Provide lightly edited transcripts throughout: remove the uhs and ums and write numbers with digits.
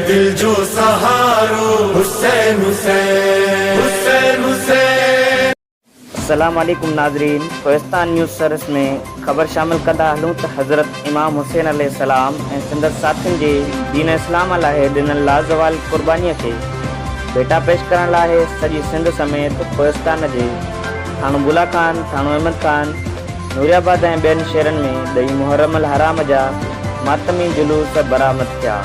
दिल जो सहारो हुसैन हुसैन हुसैन हुसैन। अस्सलाम वालेकुम नाज़रीन, कोहिस्तान न्यूज़ सर्विस में ख़बर शामिल कंदा हलूं त हज़रत इमाम हुसैन अलैहिस्सलाम ऐं संदसि साथियुनि जे दीन इस्लाम लाइ ॾिनल लाज़वाल क़ुर्बानीअ खे भेटा पेश करण लाइ सॼी सिंध समेत कोहिस्तान जे थाणो बुला खान, थाणो अहमद खान, नूरियाबाद ऐं ॿियनि शहरनि में ॾही मुहर्रम अल हराम जा मातमी जुलूस बरामद थिया।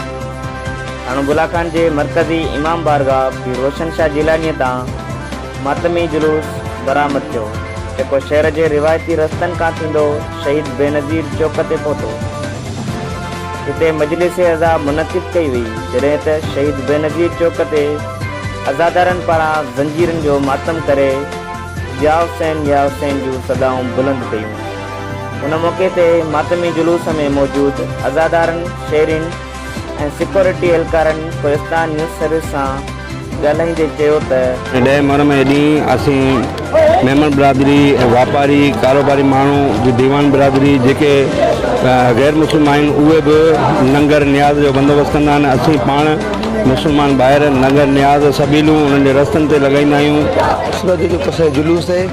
थाणो बुला खान जे मरकज़ी इमाम बारगाह पीर रोशन शाह जिलानीअ तां मातमी जुलूस बरामद थियो, जेको शहर जे रिवायती रस्तनि खां थींदो शहीद बेनज़ीर चौक ते पहुतो। हिते मजलिस अज़ा मुनक़िद कई हुई, जॾहिं त शहीद बेनज़ीर चौक ते अज़ादारनि पारां ज़ंजीरनि जो मातम करे या हुसैन जूं सदाऊं बुलंद कयूं। उन मौक़े ते मातमी जुलूस में मौजूद अज़ादारनि, शहरीन ऐं सिक्योरिटी एहलकारनि कोहिस्तान न्यूज़ सर्विस सां ॻाल्हाईंदे चयो त ॾह मुहर्रम ॾींहुं असीं मेमन बिरादरी ऐं वापारी कारोबारी माण्हू जी दीवान बिरादरी जेके गैर मुस्लिम आहिनि उहे बि लंगर नियाज़ जो बंदोबस्तु कंदा आहिनि। असीं पाण मुस्लमान ॿाहिरि लंगर नियाज़ सबीलूं उन्हनि जे रस्तनि ते लॻाईंदा आहियूं। सूरत जो असांजो जुलूस आहे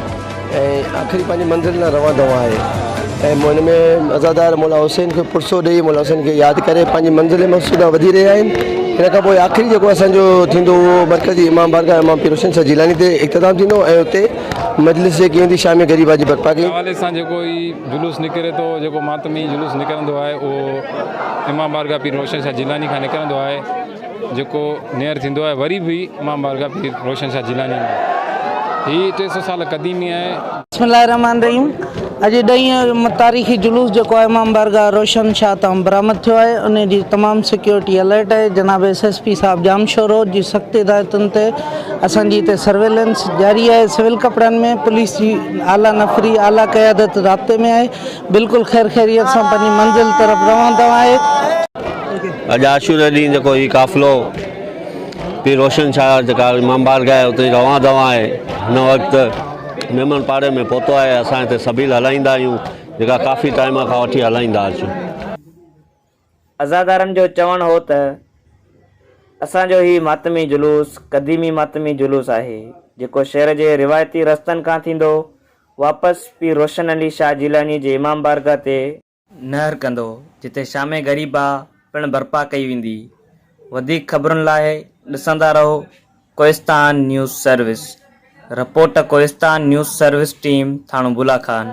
ऐं आख़िरी पंहिंजी मंज़िल लाइ रवां दवा आहे ऐं हुन में अज़ादार मौला हुसैन खे पुरसो ॾेई मौला हुसैन खे यादि करे पंहिंजी मंज़िल मक़सूद वधी रहिया आहिनि। हिन खां पोइ आख़िरी जेको असांजो थींदो उहो मरकज़ी इमाम बारगाह इमाम पीर रोशन शाह जिलानी ते इख़्तिताम थींदो ऐं हुते मजलिस जेकी हूंदी शाम ग़रीबा जी बर्पा कई। हवाले सां जेको ई जुलूस निकिरे थो, जेको मातमी जुलूस निकिरंदो आहे उहो इमाम बारगाह पीर रोशन शाह जिलानी खां निकिरंदो आहे, जेको नेर थींदो आहे वरी बि इमाम बारगाह पीर रोशन शाह जिलानी में। हीअ 300 साल क़दीमी आहे। बिस्मिल्लाहिर्रहमानिर्रहीम। अॼु 10 तारीख़ी जुलूस जेको आहे इमाम बारगाह रोशन शाह तां बरामद थियो आहे, उन जी तमामु सिक्योरिटी अलर्ट आहे। जनाब SSP साहिबु जामशोर रोड जी सख़्त हिदायतुनि ते असांजी हिते सर्वेलेंस जारी आहे। सिविल कपिड़नि में पुलिस जी आला नफ़री, आला क़यादत राब्ते में आहे। बिल्कुलु ख़ैर ख़ैरियत सां पंहिंजी मंज़िल तरफ़ रवंदो आहे। अॼु आशूर ॾींहुं जेको ही काफ़िलो पीर रोशन शाह जेका इमाम बारगाह आहे उते रवां दवा आहे, हिन वक़्तु मेमन पाड़े में पहुतो आहे। असां हिते सबील हलाईंदा आहियूं, जेका काफ़ी टाइम खां वठी हलाईंदा अचूं। अज़ादारनि जो चवणु हो त असांजो ही मातमी जुलूस क़दीमी मातमी जुलूस आहे, जेको शहर जे रिवायती रस्तनि खां थींदो वापसि पीर रोशन अली शाह जिलानी जे इमाम बारगाह ते नहर कंदो, जिते शाम ग़रीबा पिणु बर्पा कई वेंदी। वधीक ख़बरुनि लाइ ॾिसंदा रहो Kohistan news service. Report Kohistan news service team, Thano Bula Khan.